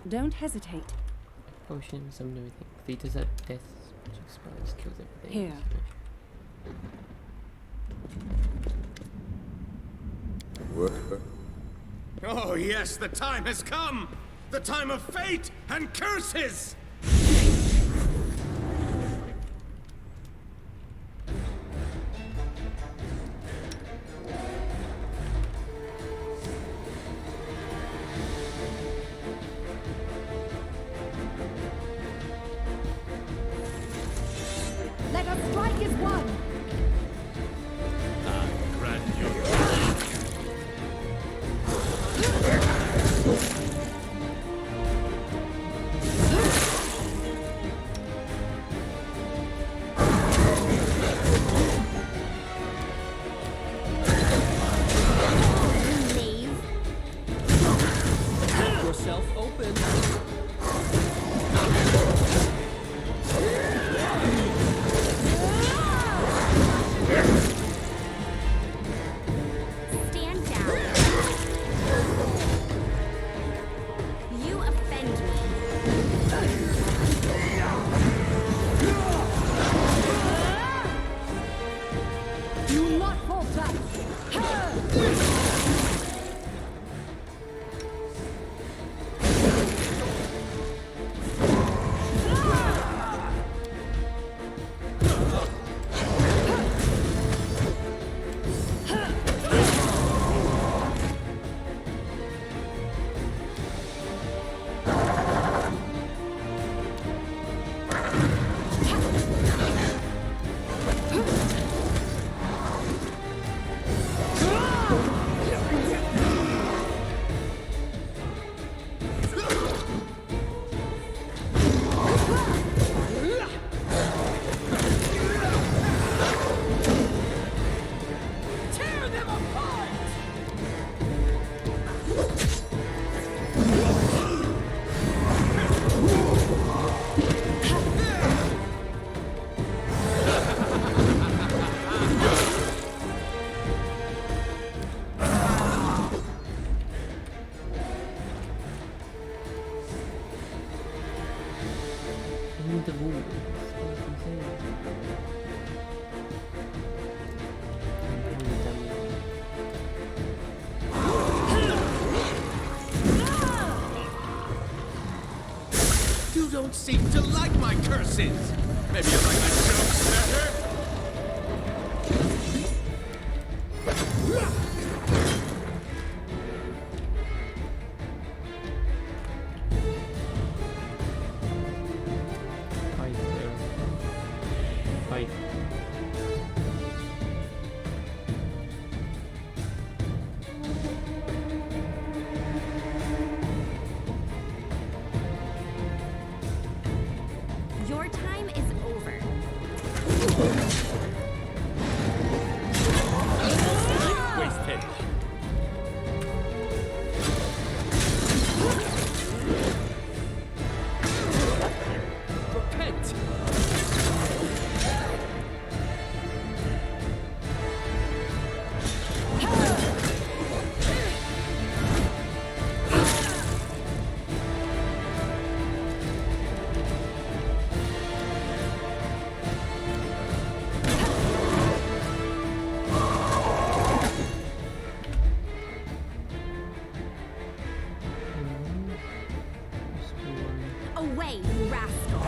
Don't hesitate. Potion, summon everything. Features at death, which expires, kills everything. Here. Oh yes, the time has come! The time of fate and curses! Let us strike as one! I grant your Yourself open. Stand down. You offend me. Do not falter! The rules. That's insane. You don't seem to like my curses! Maybe you like my jokes better? Fight there. Fight. Your time is over. Wasted. Repent. Away, you rascal.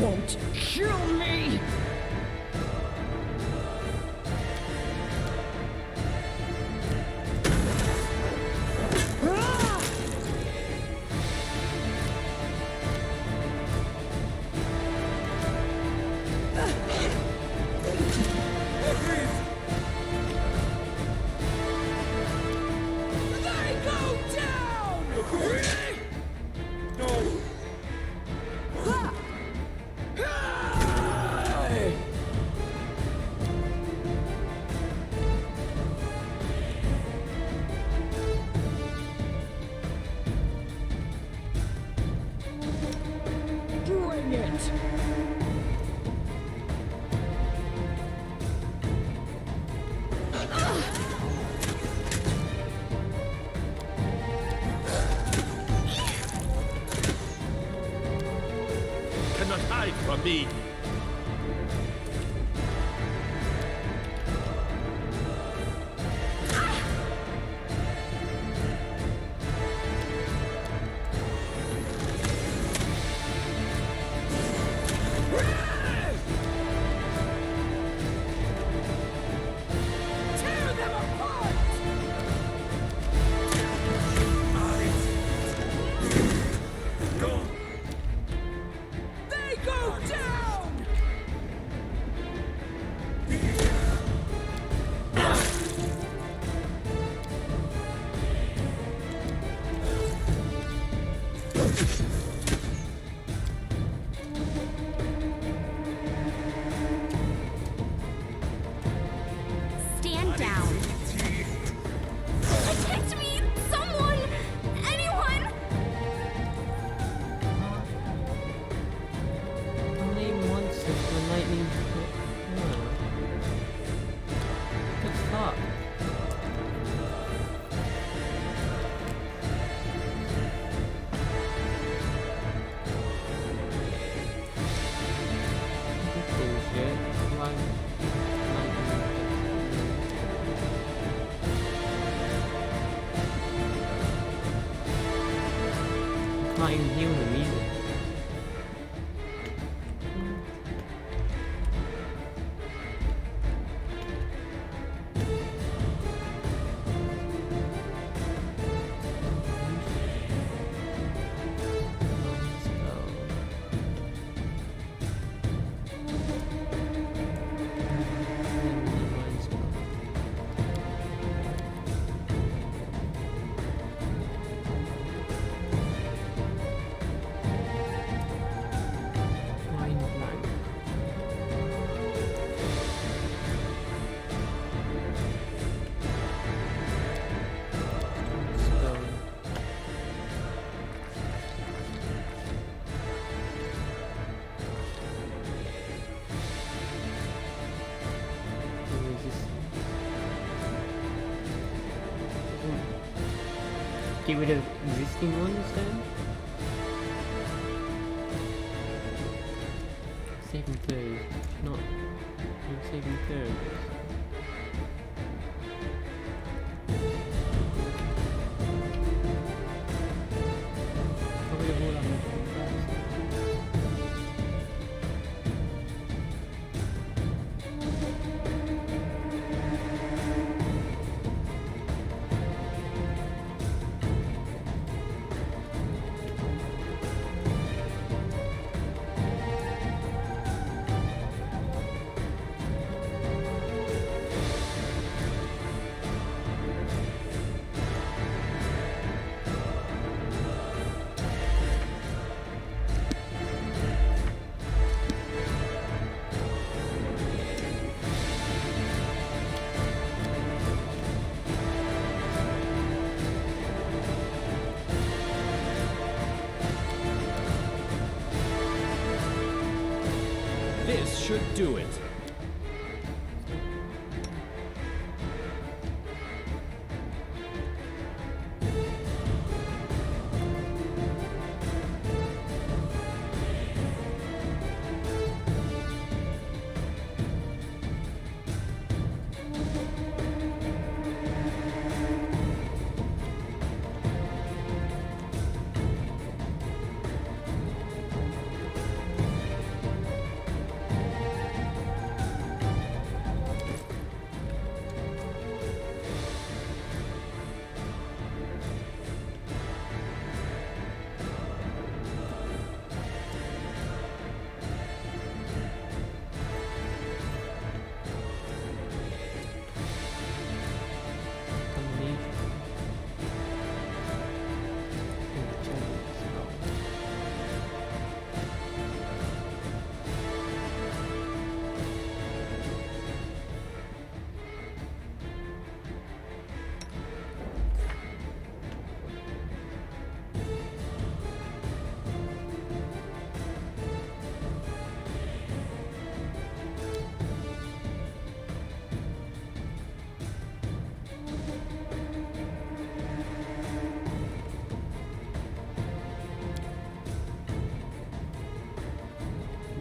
Won't kill me! They go down! No! won't! Cannot hide from me. Tear them apart! They go down! Stand down. Protect me! Someone! Anyone! Only monsters when lightning hit. What the fuck? Bullshit. Why lightning hits? Can't even heal them either. Get rid of existing ones then? Saving third, not saving third. Probably all I'm looking This should do it.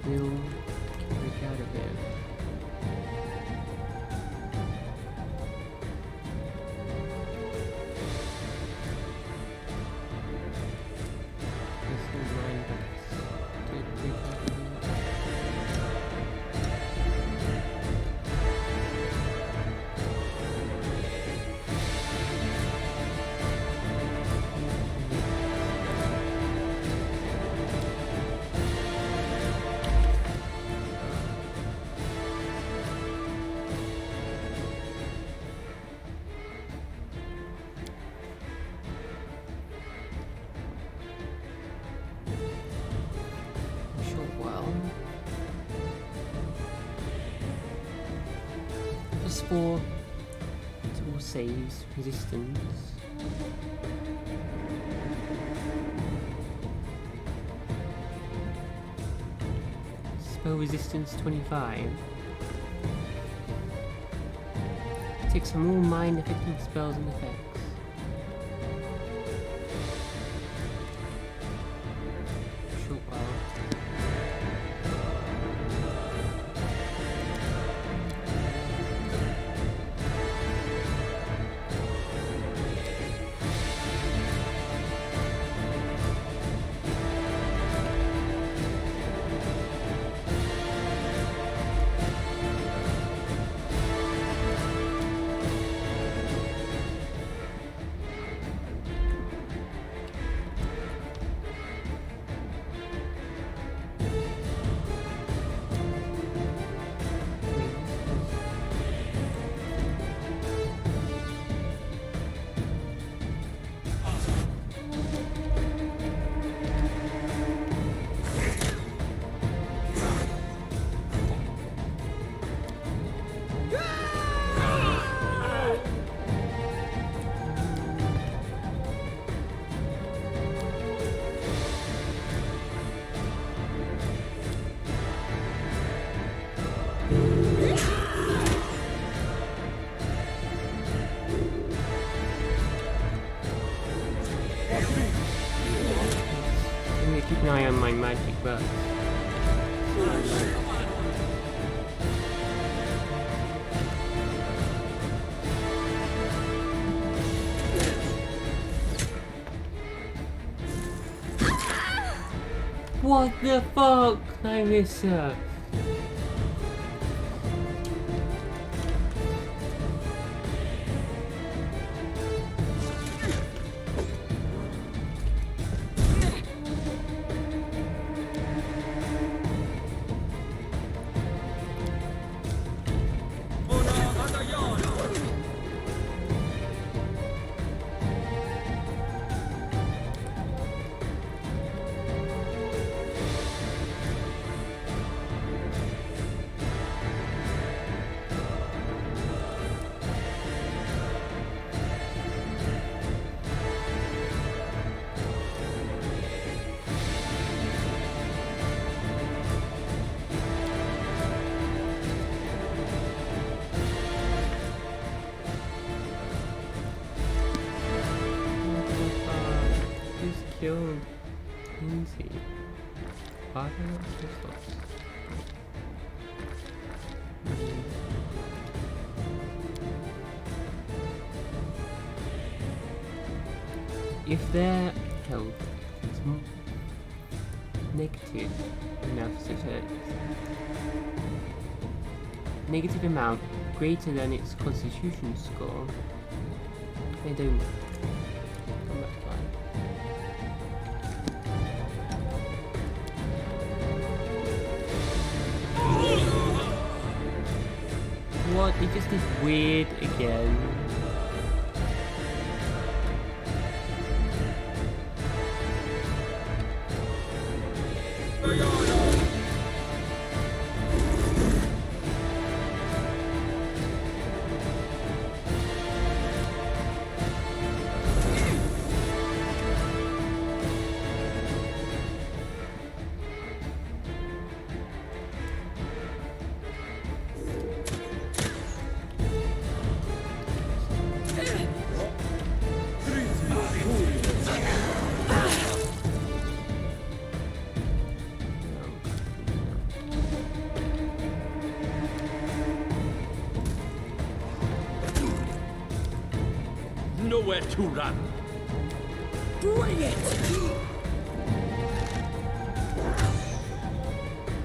still break out of it. There's no mind that's did break out of it. Short while. Just for all saves, resistance. Spell resistance 25. Take some more mind affecting spells and effects. Short while. I'm gonna keep an eye on my magic butt. What the fuck? I miss her. Killed Lindsay. Father of Christos. If their health is negative enough such a negative amount greater than its constitution score, they don't come back to life. What? It just is weird again. Nowhere to run. Bring it!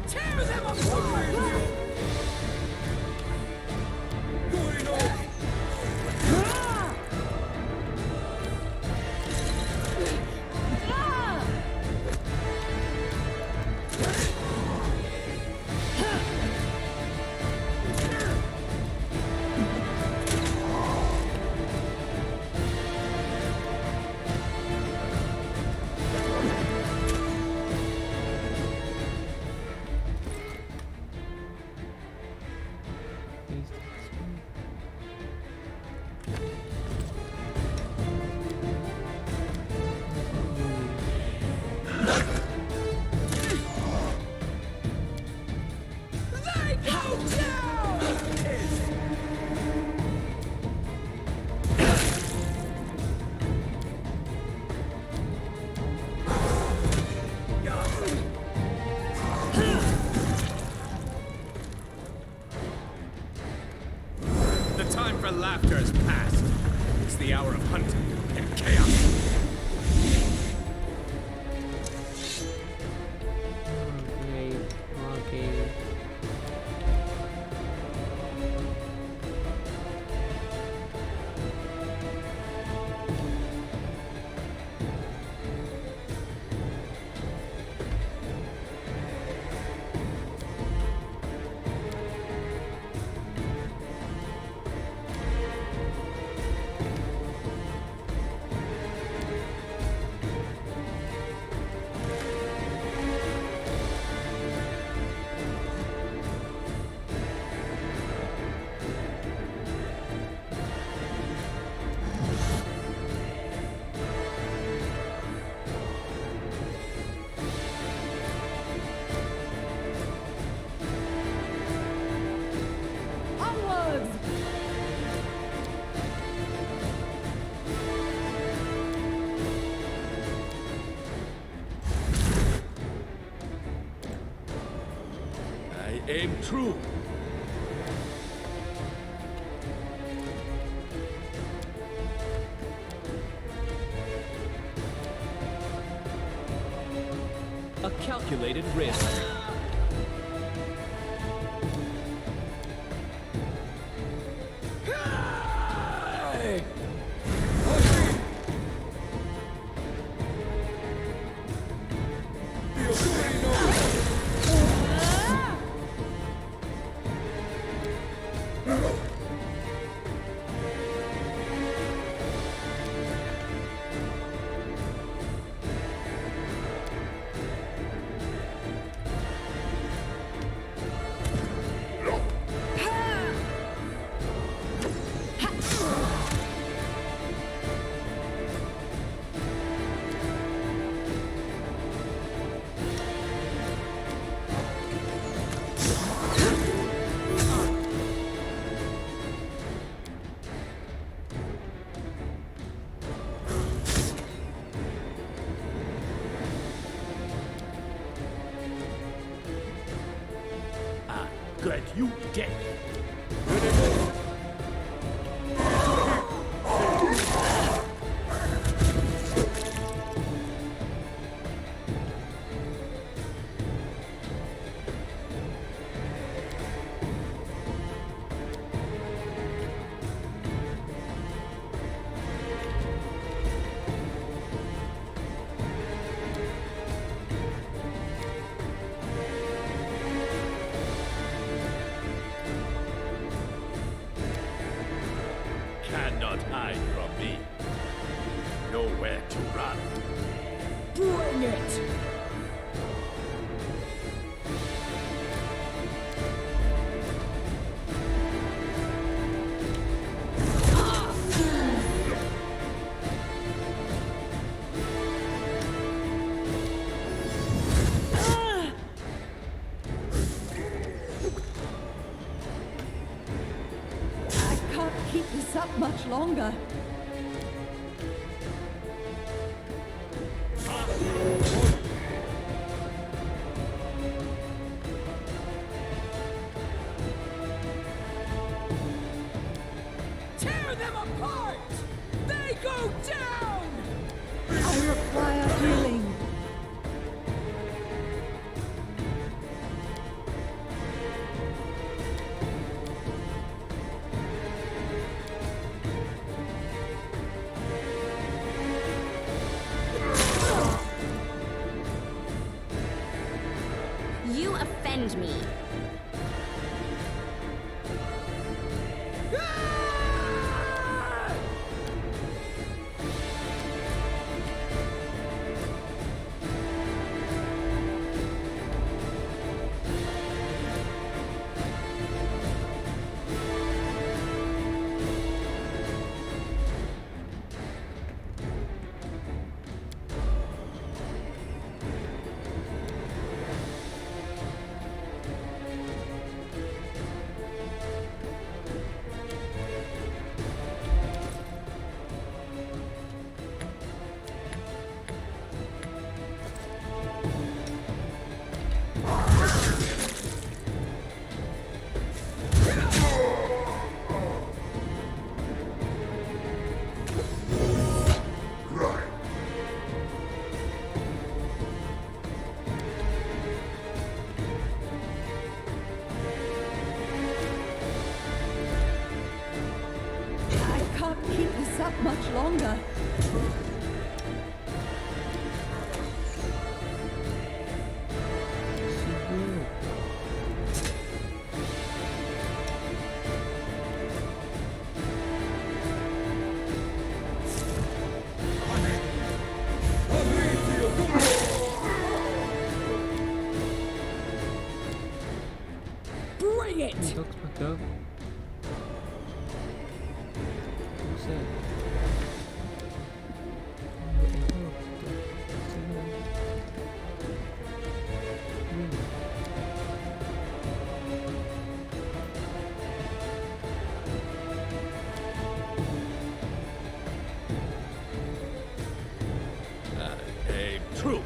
Tear them apart! They go down! The time for laughter has passed. It's the hour of hunting and chaos. Great. Okay. Onwards! I aim true. A calculated risk. I grant you death. Cannot hide from me. Nowhere to run. Bring it! I can't keep this up much longer. Tear them apart! They go you offend me. I can't keep this up much longer. Bring it! He looks back up. What's that? True.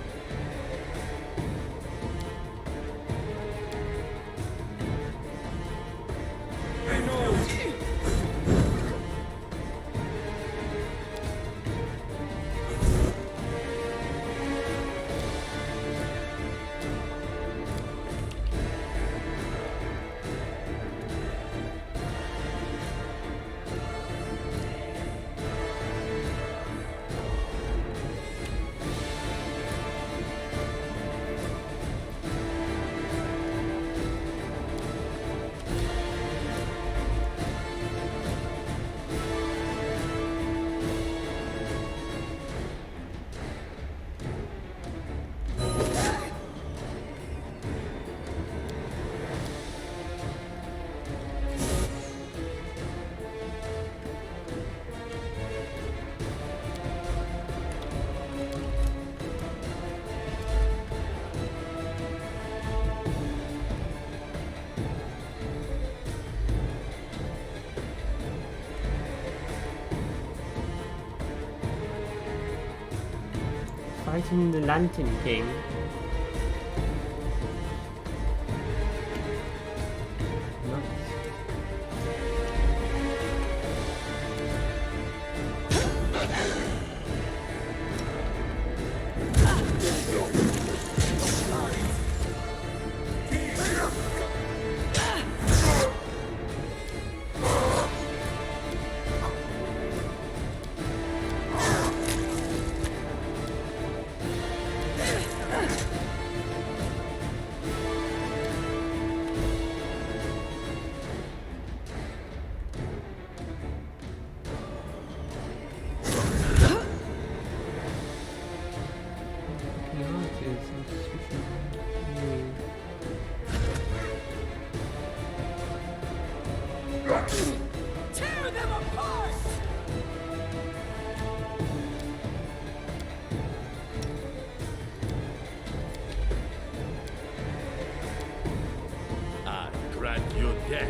Fighting the Lantern King. Nice. Tear them apart! I grant you death.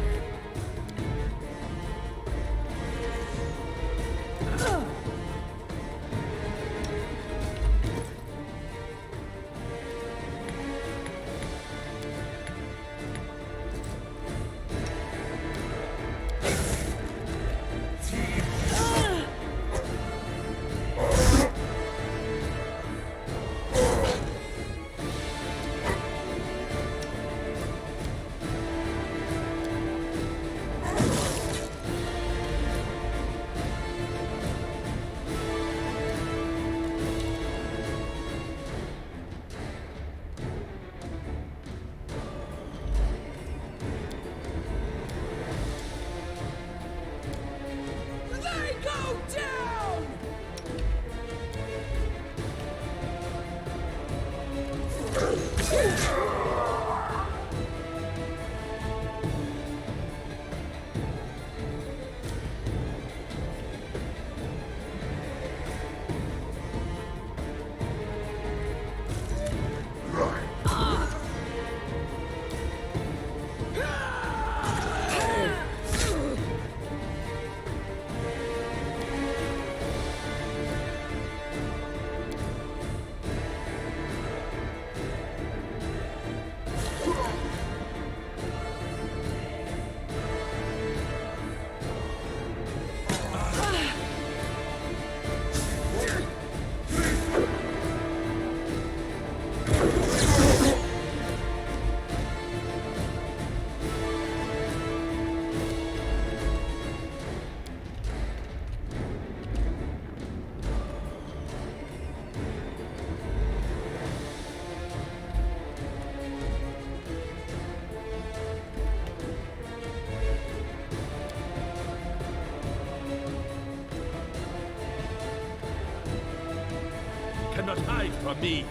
cannot hide from me.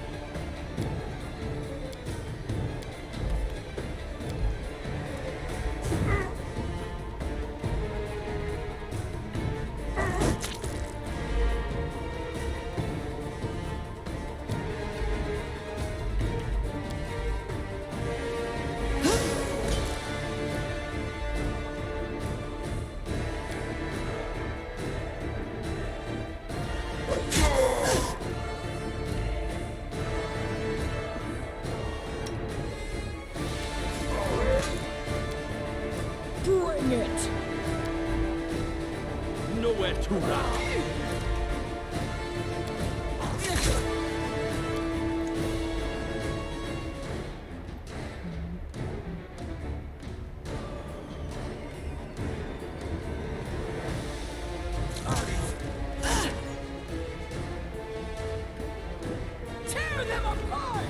Bring it! Nowhere to run. Tear them apart!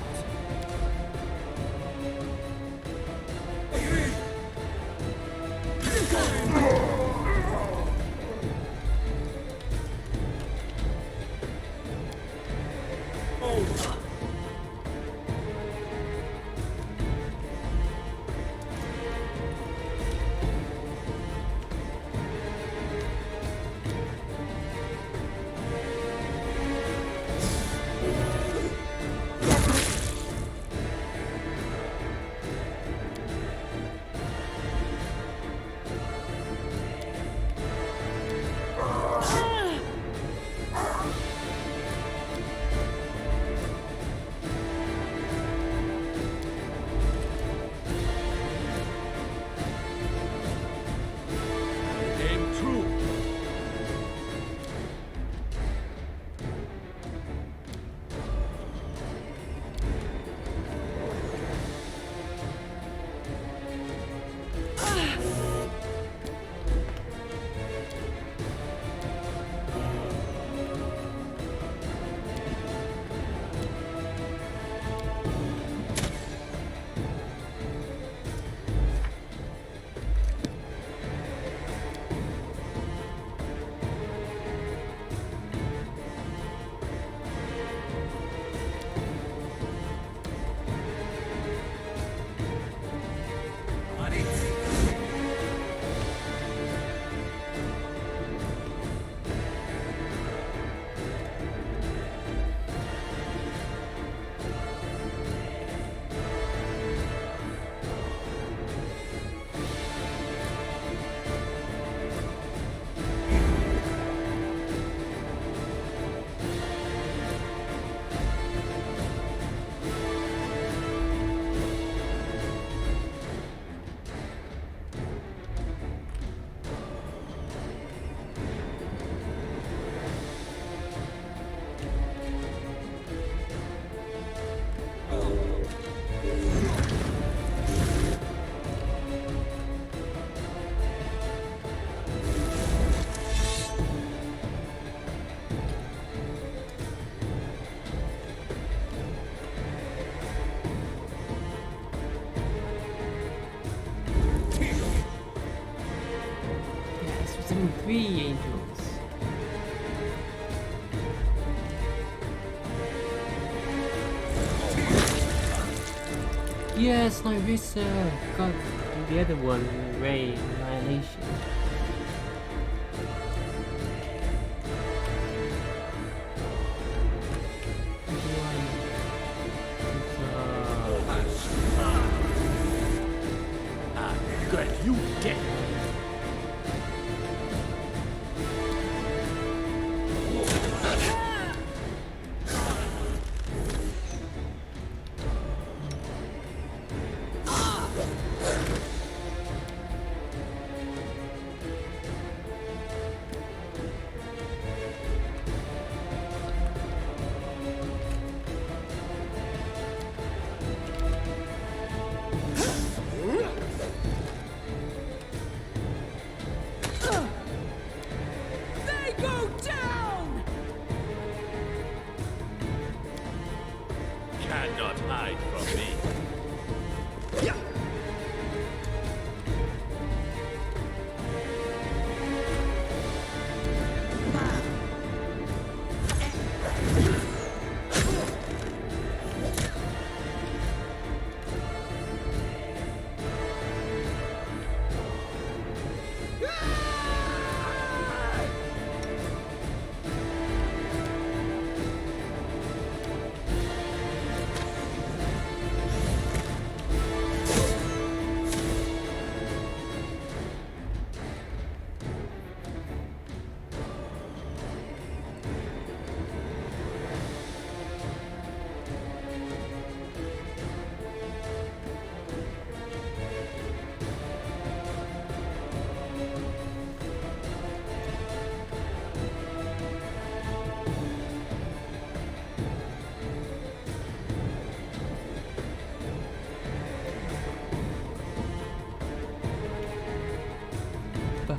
Aim true. Yes, we're sending 3 angels. Yes, Larissa! God, the other one, Ray, Annihilation. Good, you dead.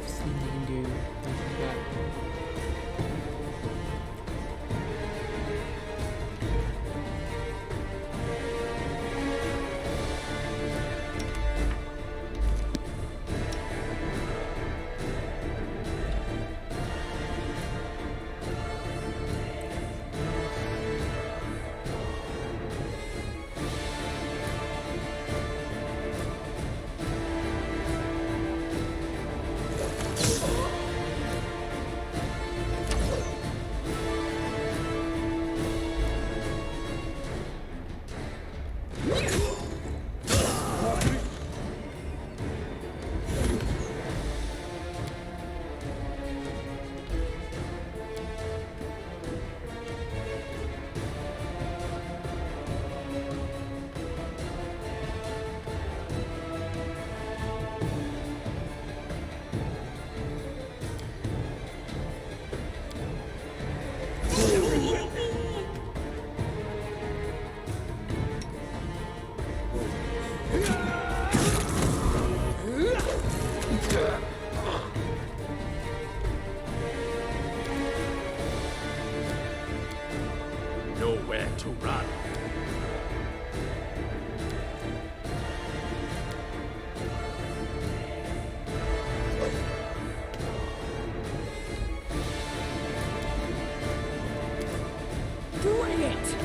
I've seen they can do like that. Nowhere to run. Bring it!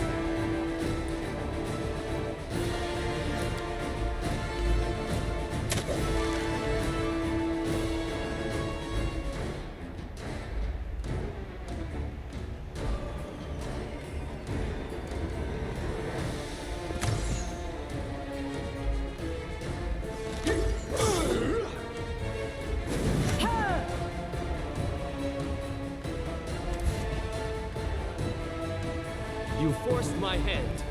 You forced my hand.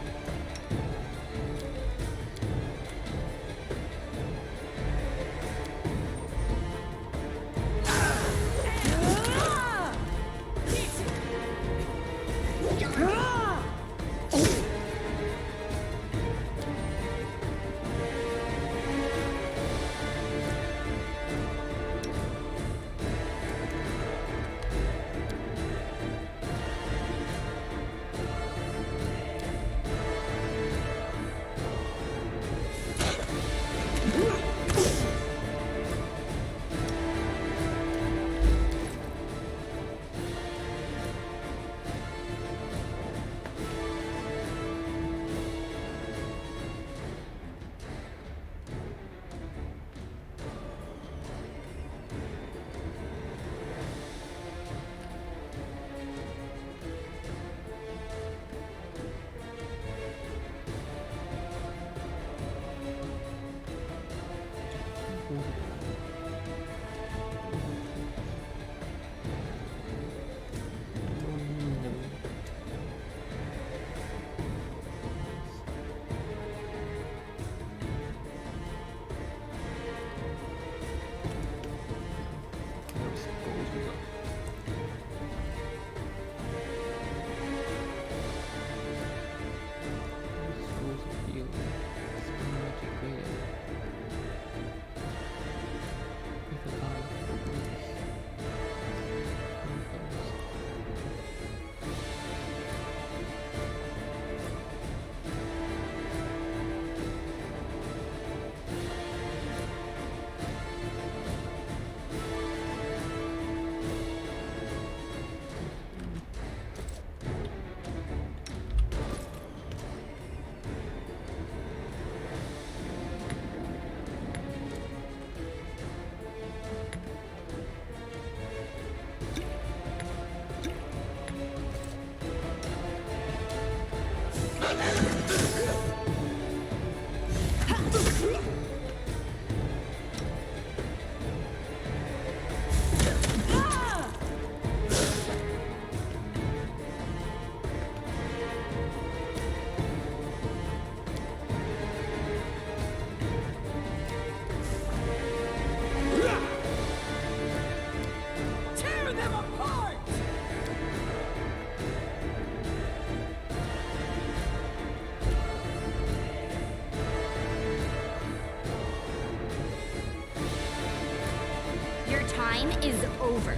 time is over.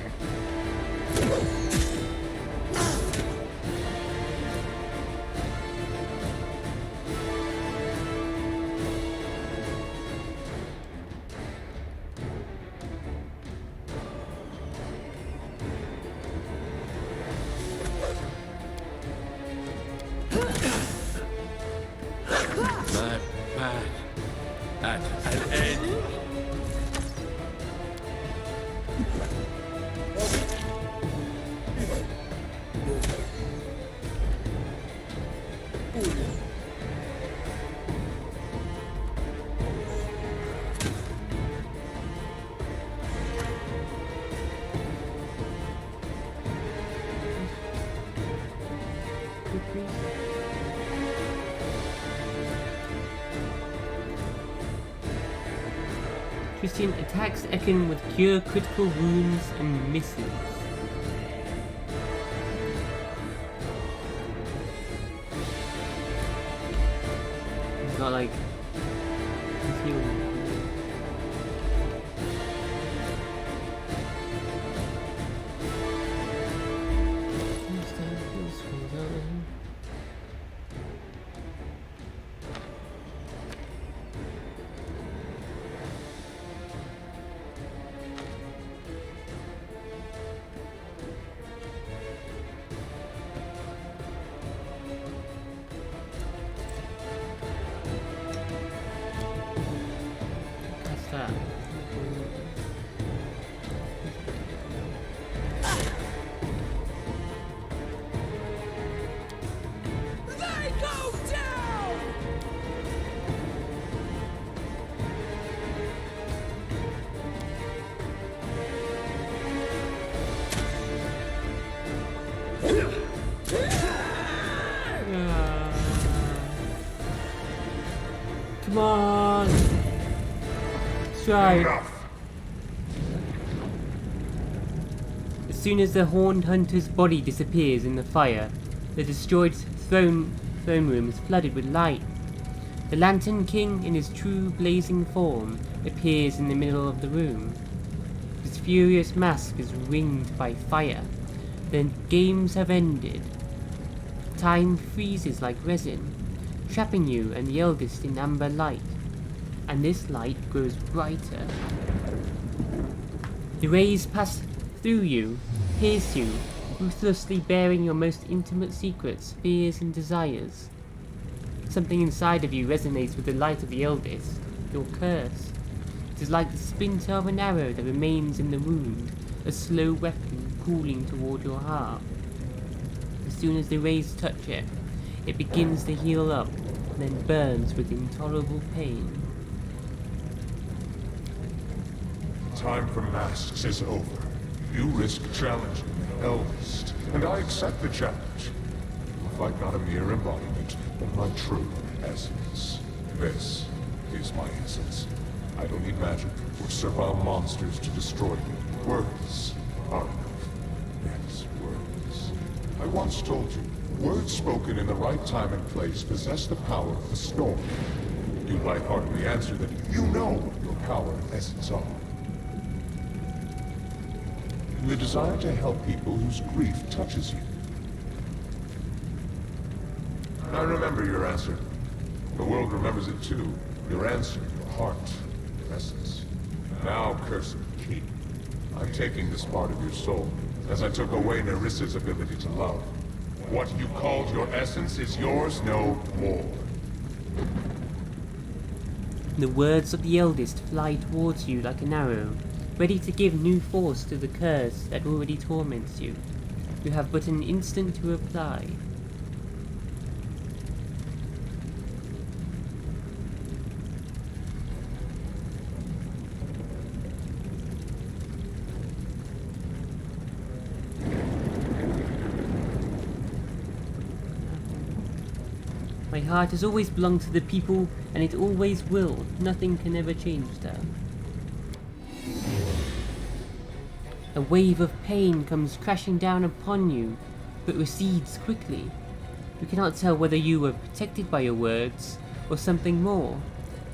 My path at an end. Christian attacks Ekin with cure critical wounds and misses. He's got like he's healing. What's that? They go down! Come on! Try. Enough! As soon as the horned hunter's body disappears in the fire, the destroyed throne room is flooded with light. The Lantern King, in his true blazing form, appears in the middle of the room. His furious mask is ringed by fire. The games have ended. Time freezes like resin, trapping you and the eldest in amber light. And this light grows brighter. The rays pass through you, pierce you, ruthlessly bearing your most intimate secrets, fears and desires. Something inside of you resonates with the light of the eldest, your curse. It is like the splinter of an arrow that remains in the wound, a slow weapon cooling toward your heart. As soon as the rays touch it, it begins to heal up, and then burns with intolerable pain. Time for masks is over. You risk challenging the eldest, and I accept the challenge. You fight not a mere embodiment, but my true essence. This is my essence. I don't need magic or servile monsters to destroy you. Words are enough. Yes, words. I once told you, words spoken in the right time and place possess the power of the storm. You lightheartedly answer that you know what your power and essence are. The desire to help people whose grief touches you. I remember your answer. The world remembers it too. Your answer, your heart, your essence. Now, cursed king, I'm taking this part of your soul, as I took away Nerissa's ability to love. What you called your essence is yours no more. The words of the eldest fly towards you like an arrow, ready to give new force to the curse that already torments you. You have but an instant to reply. My heart has always belonged to the people, and it always will. Nothing can ever change that. A wave of pain comes crashing down upon you, but recedes quickly. You cannot tell whether you were protected by your words, or something more,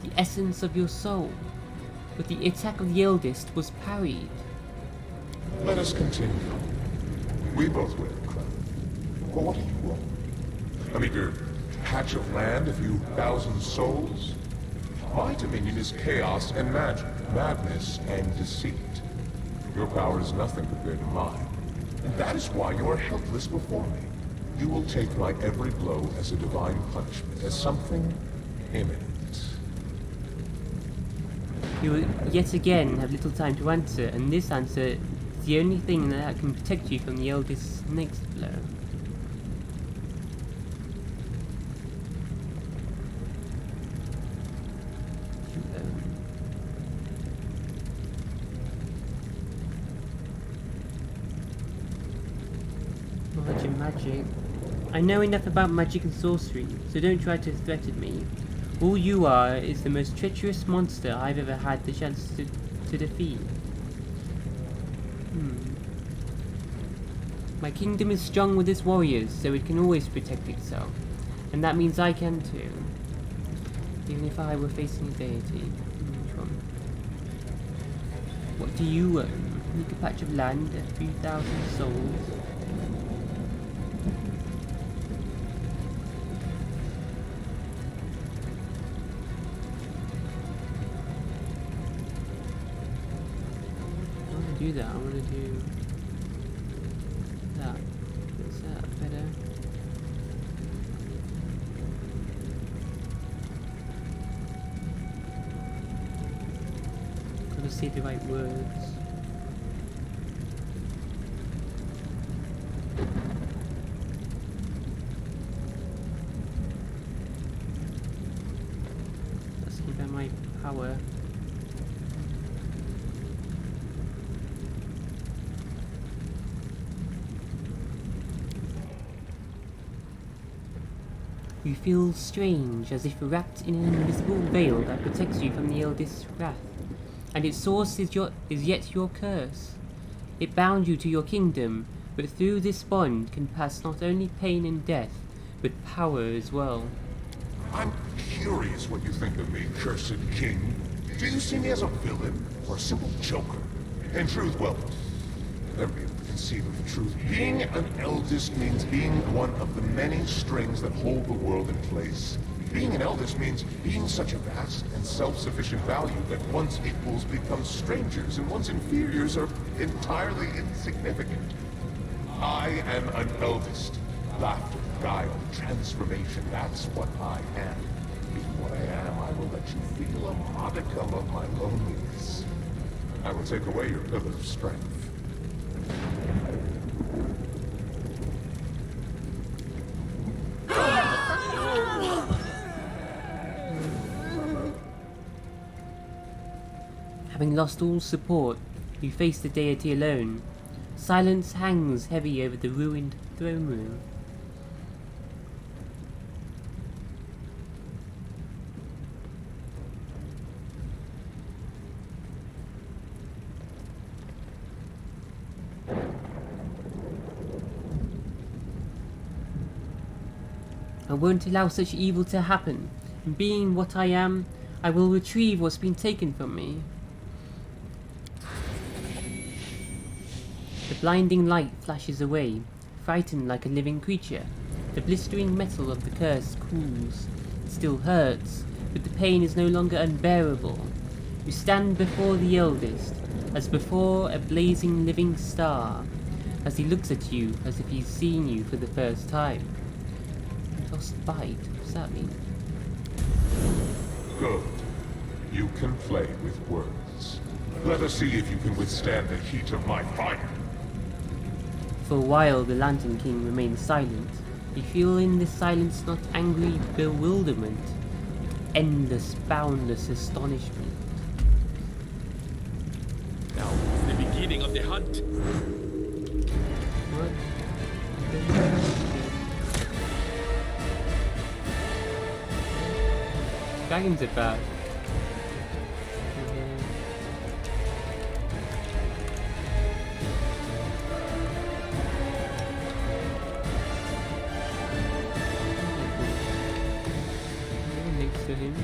the essence of your soul. But the attack of the eldest was parried. Let us continue. We both wear a crown. But what do you want? A meager patch of land, a few thousand souls? My dominion is chaos and magic, madness and deceit. Your power is nothing compared to mine. And that is why you are helpless before me. You will take my every blow as a divine punishment, as something imminent. You will yet again have little time to answer, and this answer is the only thing that can protect you from the eldest's next blow. Knowledge and magic. I know enough about magic and sorcery, so don't try to threaten me. All you are is the most treacherous monster I've ever had the chance to defeat. My kingdom is strong with its warriors, so it can always protect itself. And that means I can too. Even if I were facing a deity. Which one? What do you own? Make a patch of land, a few thousand souls. Do that. I want to do that. Is that better? Gotta say the right words. Let's give her my power. You feel strange, as if wrapped in an invisible veil that protects you from the eldest's wrath, and its source is yet your curse. It bound you to your kingdom, but through this bond can pass not only pain and death, but power as well. I'm curious what you think of me, cursed king. Do you see me as a villain or a simple joker? In truth, well, never be able to conceive of the truth. Being an eldest means being one of the many strings that hold the world in place. Being an eldest means being such a vast and self-sufficient value that one's equals become strangers and one's inferiors are entirely insignificant. I am an eldest. Laughter, guile, transformation, that's what I am. Being what I am, I will let you feel a modicum of my loneliness. I will take away your pillar of strength. Having lost all support, you face the deity alone. Silence hangs heavy over the ruined throne room. I won't allow such evil to happen, and being what I am, I will retrieve what's been taken from me. The blinding light flashes away, frightened like a living creature. The blistering metal of the curse cools. It still hurts, but the pain is no longer unbearable. You stand before the eldest, as before a blazing living star, as he looks at you as if he's seen you for the first time. Lost bite, what's that mean? Good. You can play with words. Let us see if you can withstand the heat of my fire. For a while the Lantern King remains silent. You feel in this silence not angry bewilderment, but endless, boundless astonishment. Now is the beginning of the hunt. What? Dragons are bad. Next to him.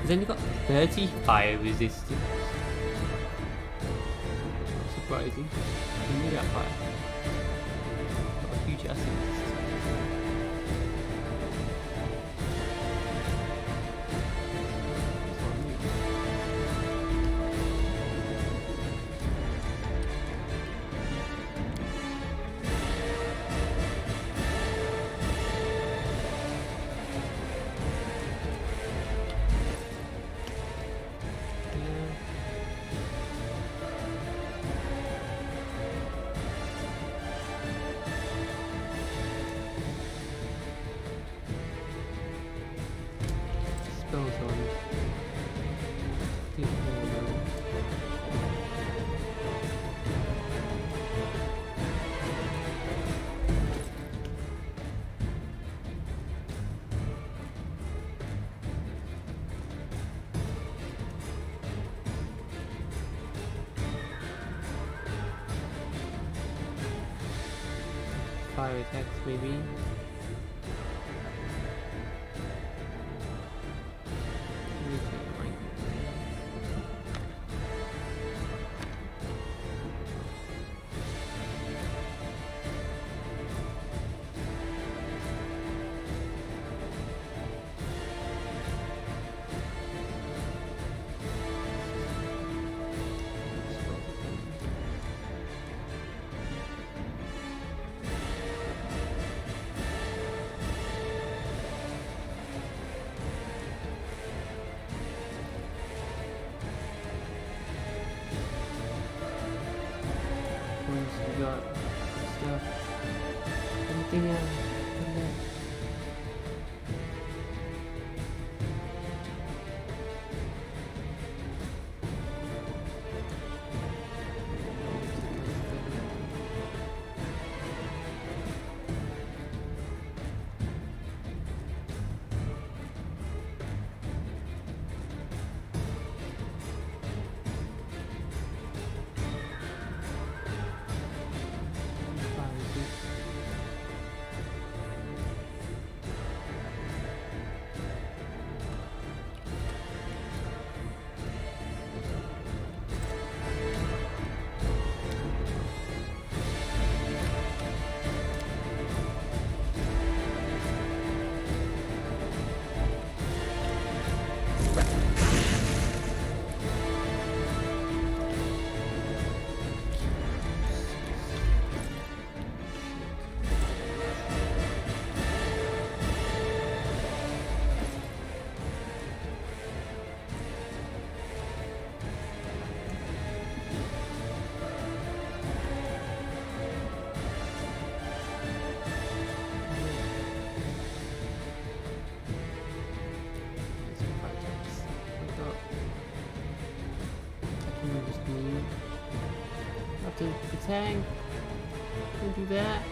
It's only got 30 fire resistance. Surprising. I knew that fire. Got a huge acid resistance. Spells on. Deep water. Fire attacks maybe. We got stuff. Anything else? Nothing to tag. Don't do that.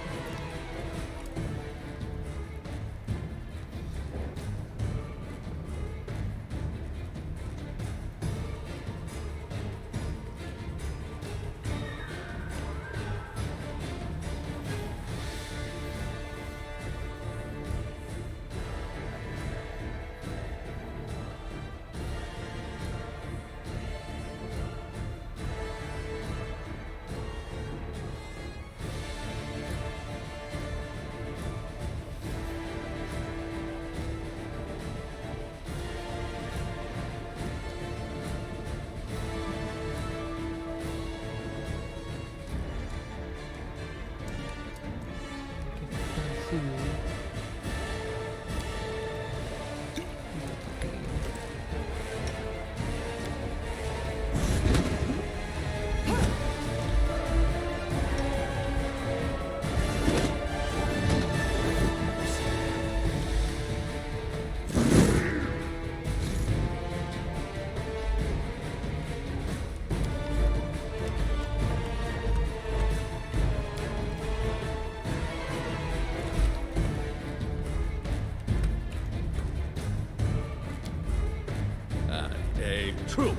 True.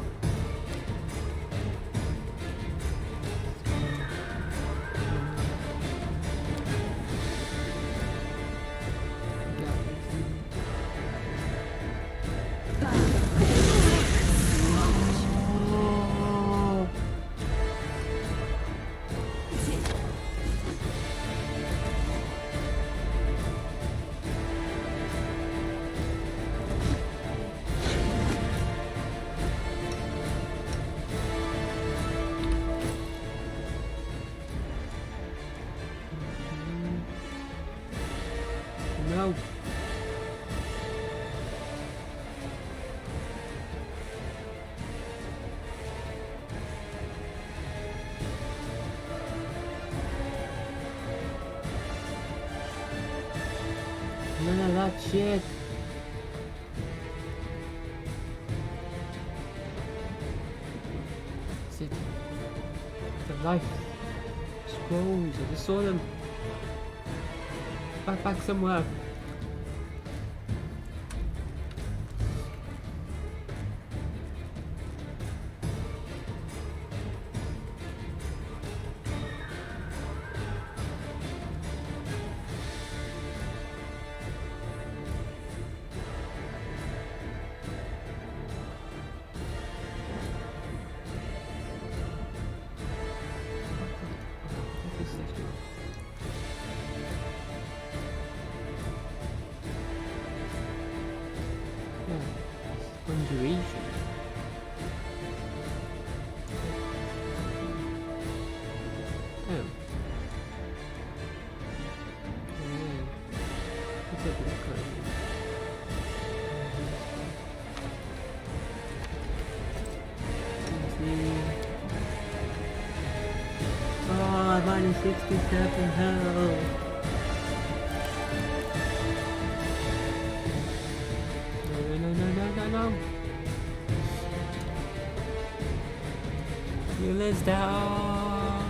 Shit. Is it the life scrolls? I just saw them. Back somewhere. Duration. Oh. Let's open the code. Oh, minus 67 health. No. Fuel is down.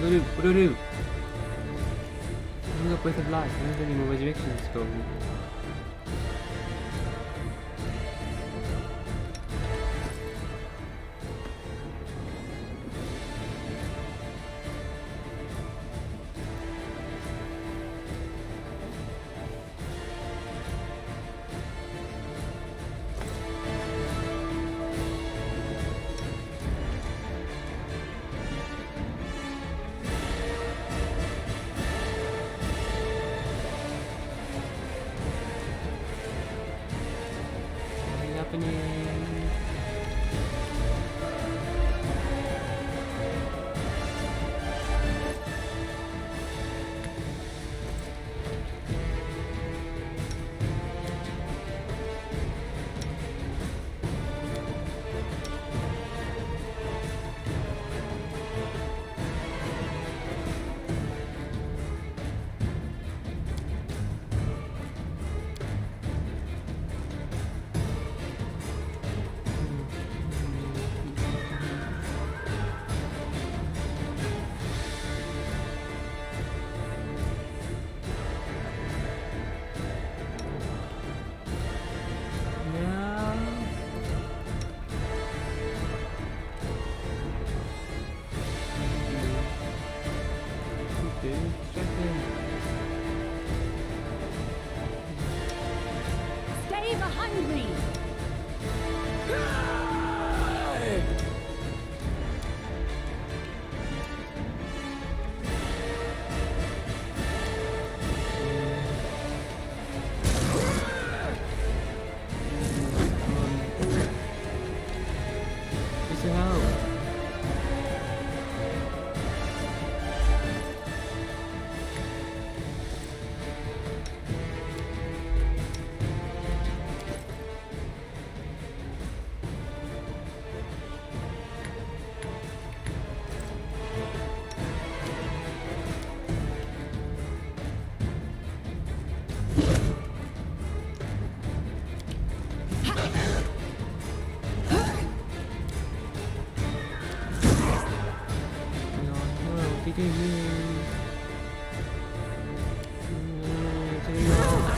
What do I do? I'm Breath of Life. I don't have any more resurrections to go. Stay behind me!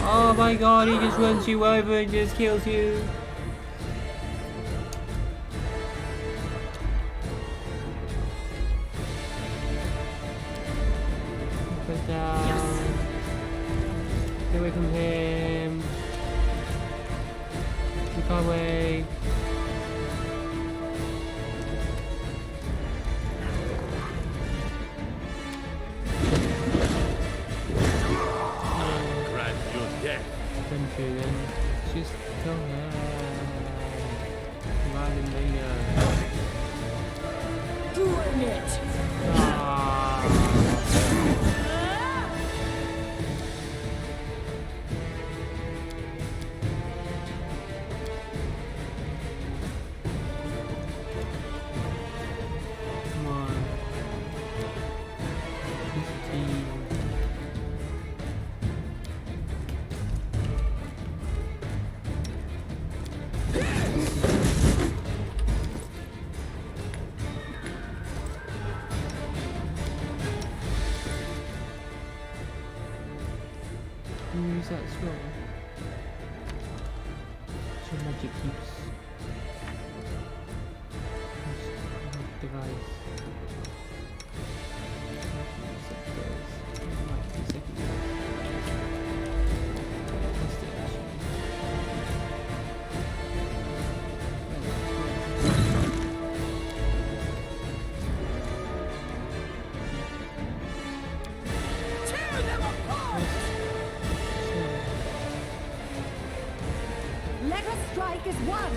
Oh my god, he just runs you over and just kills you. Put down. Yes. Get away from him. Keep away. Just go ahead. Doing it! Ah. use that scroll. So magic keeps device. Tear them apart! Let us strike as one!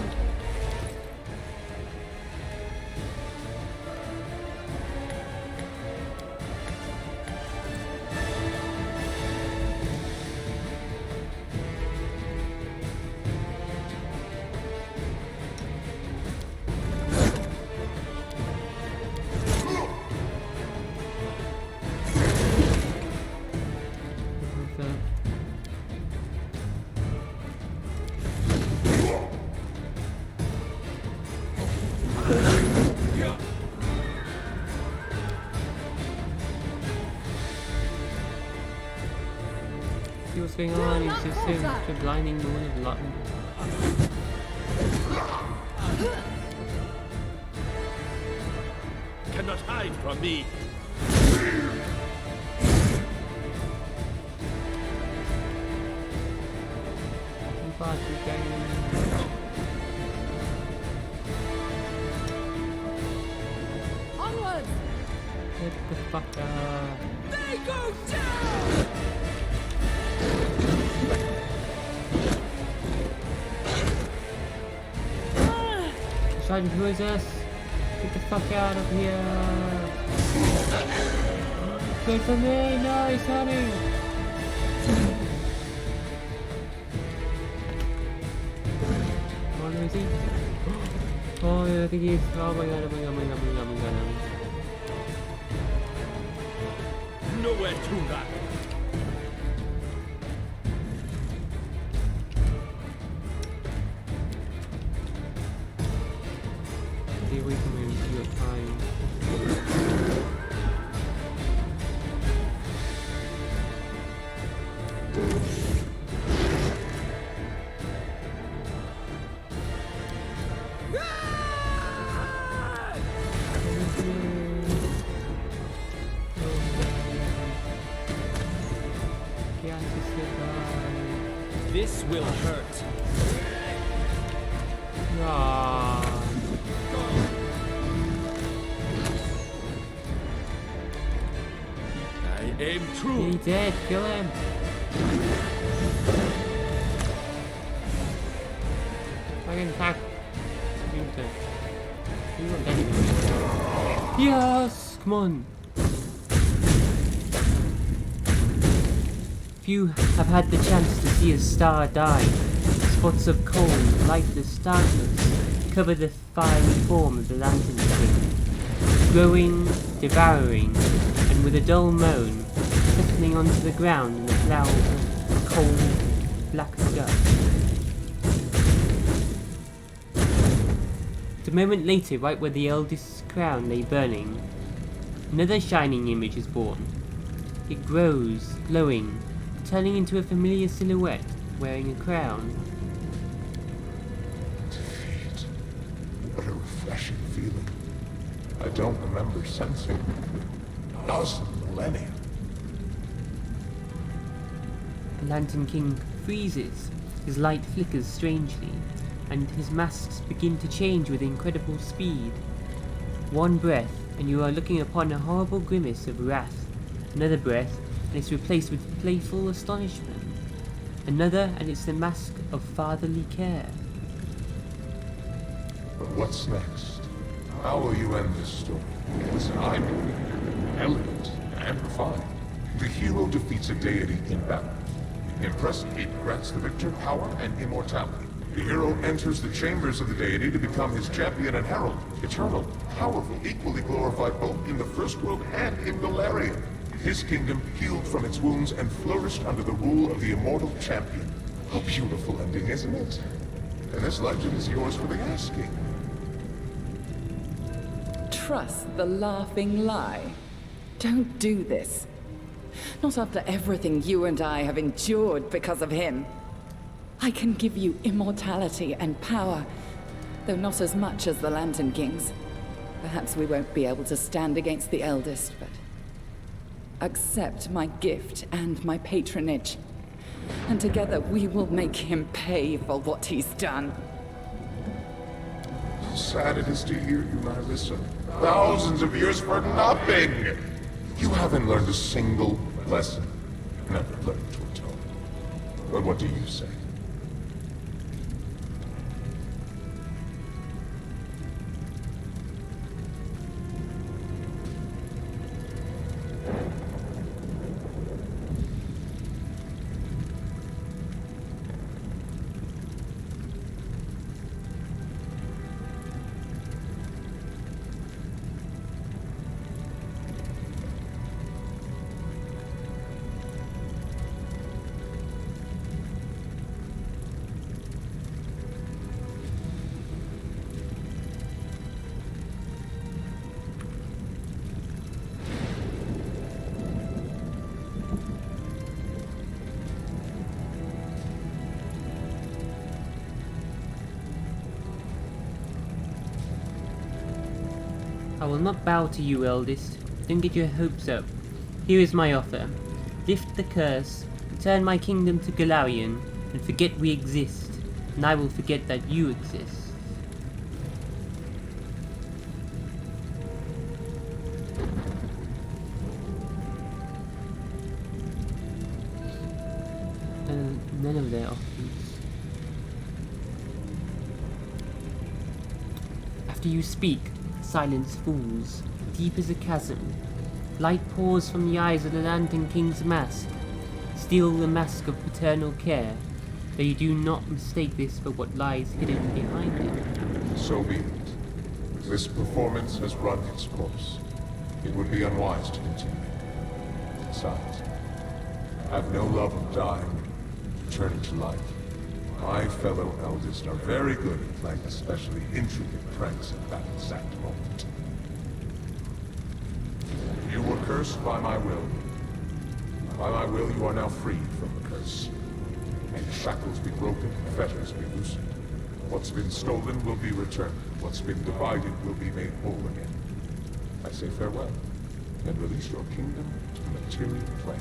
See what's going on? He's just so blinding the one of light. Cannot hide from me. Onwards! Get the fuck up. They go down! Trying to close us. Get the fuck out of here. Wait for me. No, he's running. Where is he? Oh, yeah, I think he's. Oh my god, oh my god, oh my god, oh my god, oh my god. Nowhere to run. Stay away from him, you got time. This will hurt. Ah. I aim true. He did, kill him. Fucking fuck. You want that? Yes! Come on! Few have had the chance to see a star die. Spots of cold, lifeless darkness cover the fiery form of the Lantern King, growing, devouring, and with a dull moan, settling onto the ground in a cloud of cold, black dust. A moment later, right where the eldest's crown lay burning, another shining image is born. It grows, glowing, turning into a familiar silhouette, wearing a crown. Defeat. What a refreshing feeling. I don't remember sensing. Us millennia. The Lantern King freezes, his light flickers strangely, and his masks begin to change with incredible speed. One breath, and you are looking upon a horrible grimace of wrath. Another breath, and it's replaced with playful astonishment. Another, and it's the mask of fatherly care. But what's next? How will you end this story? Listen, I believe, elegant and refined. The hero defeats a deity in battle. Impressive, he grants the victor power and immortality. The hero enters the chambers of the deity to become his champion and herald, eternal, powerful, equally glorified both in the first world and in Galarian. His kingdom healed from its wounds and flourished under the rule of the immortal champion. A beautiful ending, isn't it? And this legend is yours for the asking. Trust the laughing lie. Don't do this. Not after everything you and I have endured because of him. I can give you immortality and power, though not as much as the Lantern Kings. Perhaps we won't be able to stand against the eldest, but accept my gift and my patronage. And together we will make him pay for what he's done. Sad it is to hear you, Nihilissa. Thousands of years for nothing! You haven't learned a single lesson. Never learned to atone. But what do you say? I will not bow to you, eldest. Don't get your hopes up. Here is my offer. Lift the curse, return my kingdom to Galarian, and forget we exist, and I will forget that you exist. None of their offers. After you speak, silence falls, deep as a chasm. Light pours from the eyes of the Lantern King's mask, still the mask of paternal care, though you do not mistake this for what lies hidden behind it. So be it. This performance has run its course. It would be unwise to continue. Besides, I have no love of dying, returning to life. My fellow eldest are very good at playing especially intricate pranks at that exact moment. You were cursed by my will. By my will, you are now freed from the curse. May the shackles be broken, fetters be loosened. What's been stolen will be returned. What's been divided will be made whole again. I say farewell, and release your kingdom to the material plane.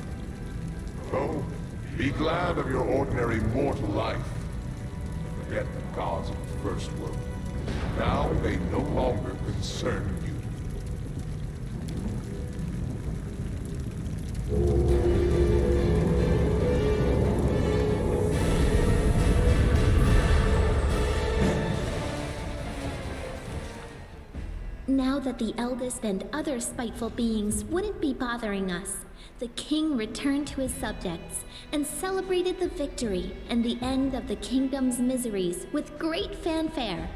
Go, be glad of your ordinary mortal life. Forget the gods of the first world. Now they no longer concern you. Now that the eldest and other spiteful beings wouldn't be bothering us, the king returned to his subjects and celebrated the victory and the end of the kingdom's miseries with great fanfare.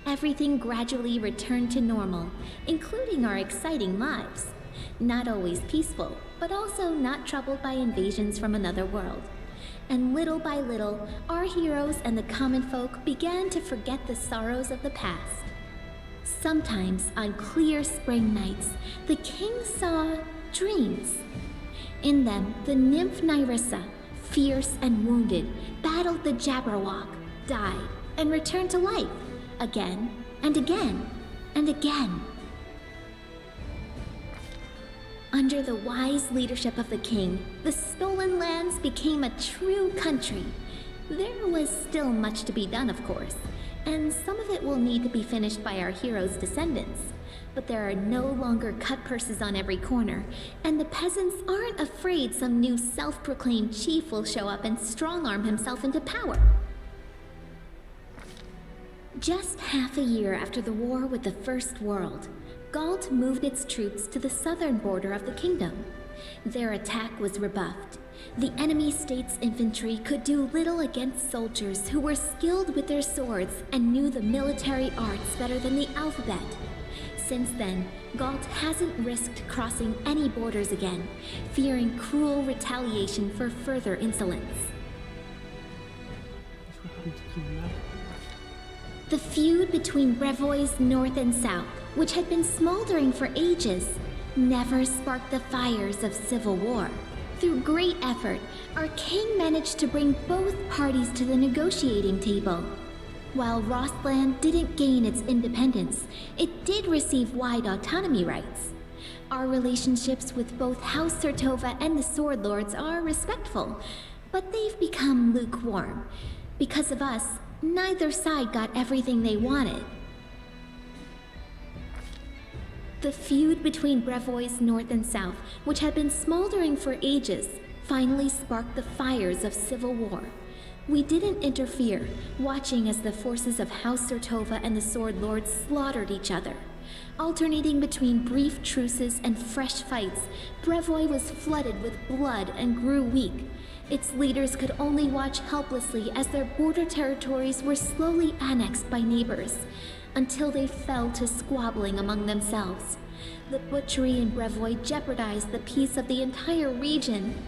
Everything gradually returned to normal, including our exciting lives. Not always peaceful, but also not troubled by invasions from another world. And little by little, our heroes and the common folk began to forget the sorrows of the past. Sometimes, on clear spring nights, the king saw dreams. In them, the nymph Nyrissa, fierce and wounded, battled the Jabberwock, died, and returned to life, again, and again, and again. Under the wise leadership of the king, the stolen lands became a true country. There was still much to be done, of course, and some of it will need to be finished by our heroes' descendants. But there are no longer cut purses on every corner, and the peasants aren't afraid some new self-proclaimed chief will show up and strong-arm himself into power. Just half a year after the war with the First World, Galt moved its troops to the southern border of the kingdom. Their attack was rebuffed. The enemy state's infantry could do little against soldiers who were skilled with their swords and knew the military arts better than the alphabet. Since then, Galt hasn't risked crossing any borders again, fearing cruel retaliation for further insolence. The feud between Brevois North and South, which had been smoldering for ages, never sparked the fires of civil war. Through great effort, our king managed to bring both parties to the negotiating table. While Rostland didn't gain its independence, it did receive wide autonomy rights. Our relationships with both House Sertova and the Sword Lords are respectful, but they've become lukewarm. Because of us, neither side got everything they wanted. The feud between Brevois North and South, which had been smoldering for ages, finally sparked the fires of civil war. We didn't interfere, watching as the forces of House Sertova and the Sword Lords slaughtered each other. Alternating between brief truces and fresh fights, Brevois was flooded with blood and grew weak. Its leaders could only watch helplessly as their border territories were slowly annexed by neighbors, until they fell to squabbling among themselves. The butchery in Brevois jeopardized the peace of the entire region.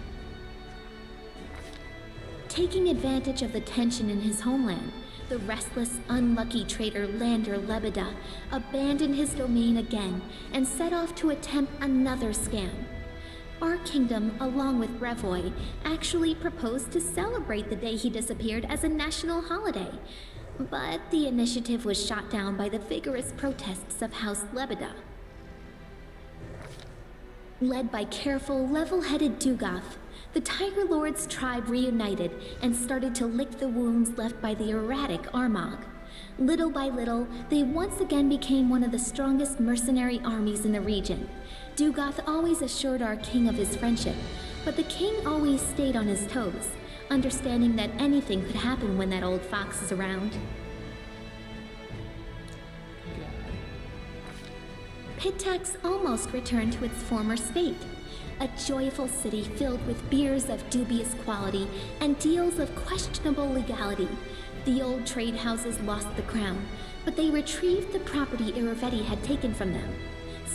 Taking advantage of the tension in his homeland, the restless, unlucky trader Lander Lebeda abandoned his domain again and set off to attempt another scam. Our kingdom, along with Brevois, actually proposed to celebrate the day he disappeared as a national holiday, but the initiative was shot down by the vigorous protests of House Lebeda. Led by careful, level-headed Dugoth, the Tiger Lord's tribe reunited and started to lick the wounds left by the erratic Armagh. Little by little, they once again became one of the strongest mercenary armies in the region. Dugoth always assured our king of his friendship, but the king always stayed on his toes, understanding that anything could happen when that old fox is around. Pitax almost returned to its former state, a joyful city filled with beers of dubious quality and deals of questionable legality. The old trade houses lost the crown, but they retrieved the property Iravetti had taken from them.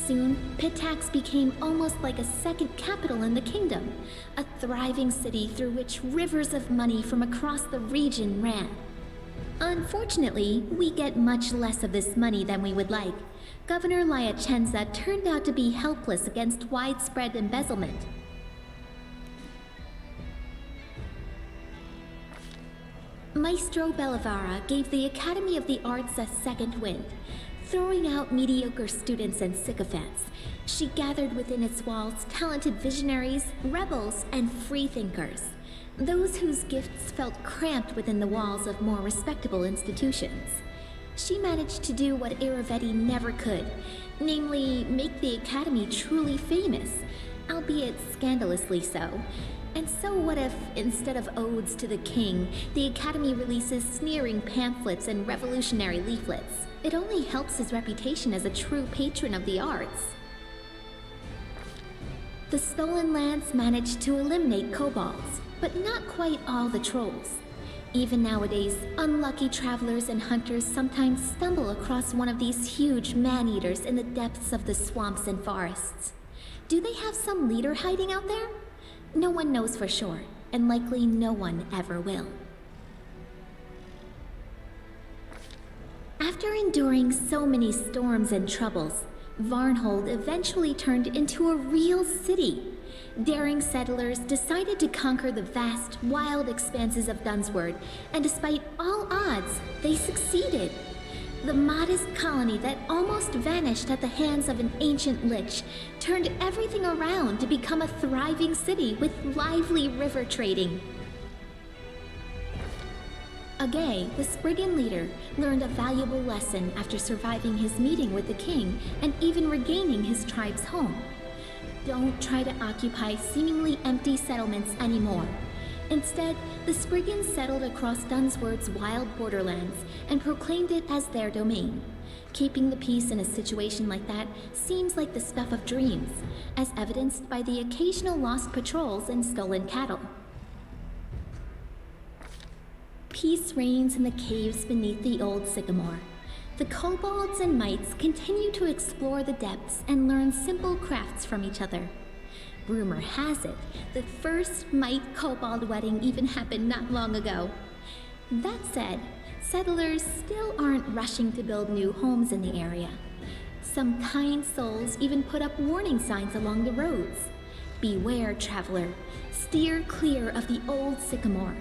Soon, Pitax became almost like a second capital in the kingdom, a thriving city through which rivers of money from across the region ran. Unfortunately, we get much less of this money than we would like. Governor Liachenza turned out to be helpless against widespread embezzlement. Maestro Bellavara gave the Academy of the Arts a second wind. Throwing out mediocre students and sycophants, she gathered within its walls talented visionaries, rebels, and freethinkers. Those whose gifts felt cramped within the walls of more respectable institutions. She managed to do what Iravetti never could, namely, make the Academy truly famous, albeit scandalously so. And so what if, instead of odes to the king, the Academy releases sneering pamphlets and revolutionary leaflets? It only helps his reputation as a true patron of the arts. The Stolen Lands managed to eliminate kobolds, but not quite all the trolls. Even nowadays, unlucky travelers and hunters sometimes stumble across one of these huge man-eaters in the depths of the swamps and forests. Do they have some leader hiding out there? No one knows for sure, and likely no one ever will. After enduring so many storms and troubles, Varnhold eventually turned into a real city. Daring settlers decided to conquer the vast, wild expanses of Dunsword, and despite all odds, they succeeded. The modest colony that almost vanished at the hands of an ancient lich turned everything around to become a thriving city with lively river trading. Agay, the Spriggan leader, learned a valuable lesson after surviving his meeting with the king and even regaining his tribe's home. Don't try to occupy seemingly empty settlements anymore. Instead, the Spriggans settled across Dunsword's wild borderlands and proclaimed it as their domain. Keeping the peace in a situation like that seems like the stuff of dreams, as evidenced by the occasional lost patrols and stolen cattle. Peace reigns in the caves beneath the old sycamore. The kobolds and mites continue to explore the depths and learn simple crafts from each other. Rumor has it, the first mite kobold wedding even happened not long ago. That said, settlers still aren't rushing to build new homes in the area. Some kind souls even put up warning signs along the roads. "Beware, traveler. Steer clear of the old sycamore."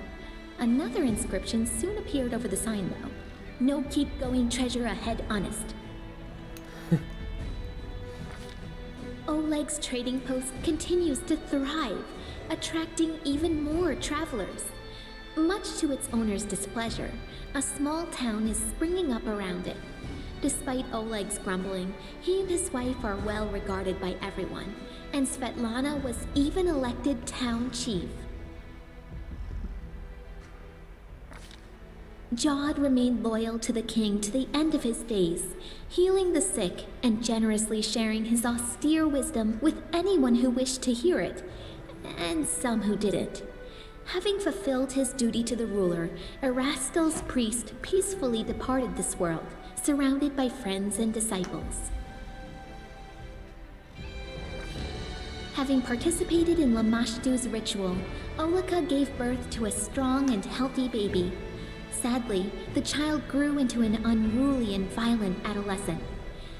Another inscription soon appeared over the sign, though. "No keep going treasure ahead honest." Oleg's trading post continues to thrive, attracting even more travelers. Much to its owner's displeasure, a small town is springing up around it. Despite Oleg's grumbling, he and his wife are well regarded by everyone, and Svetlana was even elected town chief. Jod remained loyal to the king to the end of his days, healing the sick and generously sharing his austere wisdom with anyone who wished to hear it, and some who didn't. Having fulfilled his duty to the ruler, Erastil's priest peacefully departed this world, surrounded by friends and disciples. Having participated in Lamashtu's ritual, Olika gave birth to a strong and healthy baby. Sadly, the child grew into an unruly and violent adolescent.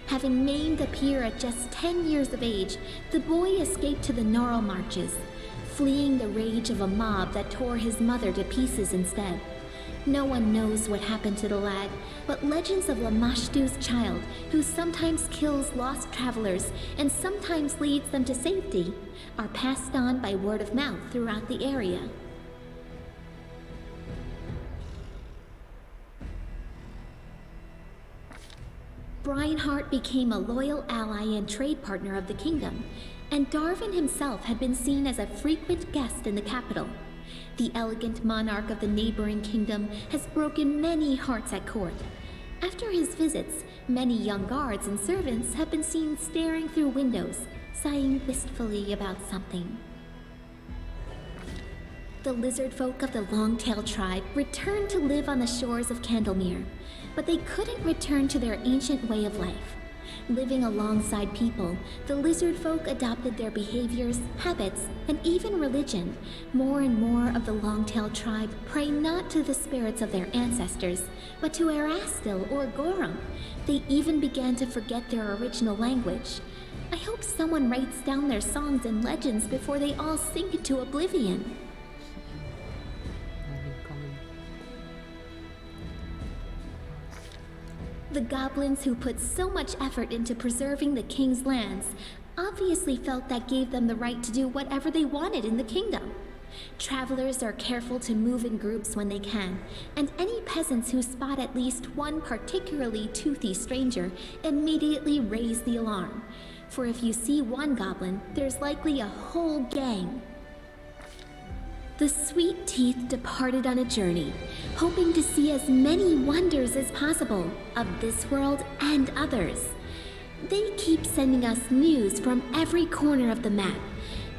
Having maimed a peer at just 10 years of age, the boy escaped to the Norl marches, fleeing the rage of a mob that tore his mother to pieces instead. No one knows what happened to the lad, but legends of Lamashtu's child, who sometimes kills lost travelers and sometimes leads them to safety, are passed on by word of mouth throughout the area. Breinhardt became a loyal ally and trade partner of the kingdom, and Darwin himself had been seen as a frequent guest in the capital. The elegant monarch of the neighboring kingdom has broken many hearts at court. After his visits, many young guards and servants have been seen staring through windows, sighing wistfully about something. The lizard folk of the Longtail tribe returned to live on the shores of Candlemere, but they couldn't return to their ancient way of life. Living alongside people, the lizard folk adopted their behaviors, habits, and even religion. More and more of the Longtail tribe pray not to the spirits of their ancestors, but to Erastil or Gorum. They even began to forget their original language. I hope someone writes down their songs and legends before they all sink into oblivion. The goblins who put so much effort into preserving the king's lands obviously felt that gave them the right to do whatever they wanted in the kingdom. Travelers are careful to move in groups when they can, and any peasants who spot at least one particularly toothy stranger immediately raise the alarm. For if you see one goblin, there's likely a whole gang. The sweet teeth departed on a journey, hoping to see as many wonders as possible of this world and others. They keep sending us news from every corner of the map.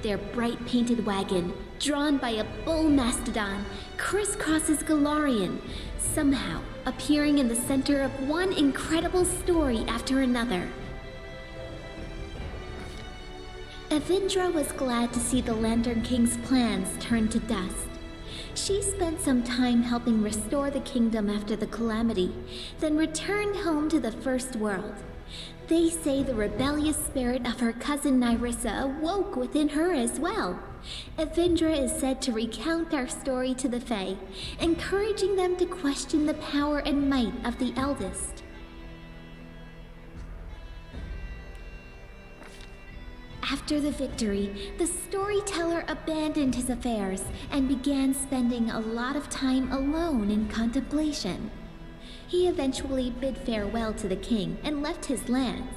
Their bright painted wagon, drawn by a bull mastodon, crisscrosses Galarian, somehow appearing in the center of one incredible story after another. Evindra was glad to see the Lantern King's plans turn to dust. She spent some time helping restore the kingdom after the calamity, then returned home to the First World. They say the rebellious spirit of her cousin Nyrissa awoke within her as well. Evindra is said to recount our story to the Fae, encouraging them to question the power and might of the eldest. After the victory, the storyteller abandoned his affairs and began spending a lot of time alone in contemplation. He eventually bid farewell to the king and left his lands.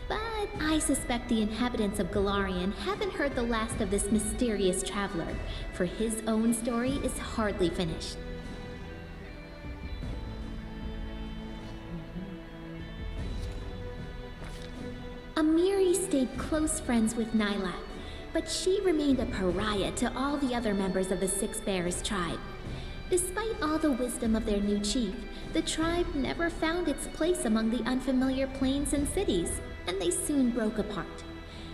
But I suspect the inhabitants of Galarian haven't heard the last of this mysterious traveler, for his own story is hardly finished. Amiri stayed close friends with Nyla, but she remained a pariah to all the other members of the Six Bears tribe. Despite all the wisdom of their new chief, the tribe never found its place among the unfamiliar plains and cities, and they soon broke apart.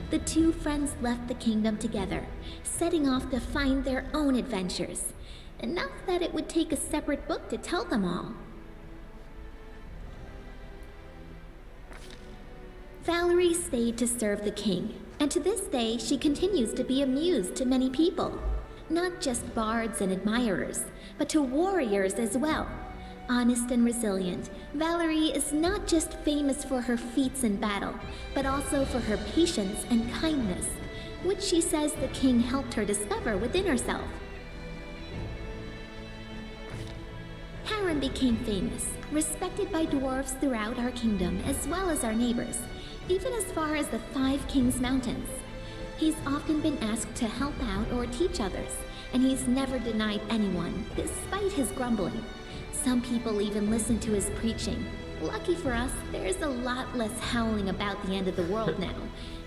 The two friends left the kingdom together, setting off to find their own adventures, enough that it would take a separate book to tell them all. Valerie stayed to serve the king. and to this day she continues to be a muse to many people. Not just bards and admirers, but to warriors as well. Honest and resilient, Valerie is not just famous for her feats in battle, but also for her patience and kindness, which she says the king helped her discover within herself. Harren became famous, respected by dwarves throughout our kingdom as well as our neighbors, even as far as the Five Kings Mountains. He's often been asked to help out or teach others, and he's never denied anyone, despite his grumbling. Some people even listen to his preaching. Lucky for us, there's a lot less howling about the end of the world now,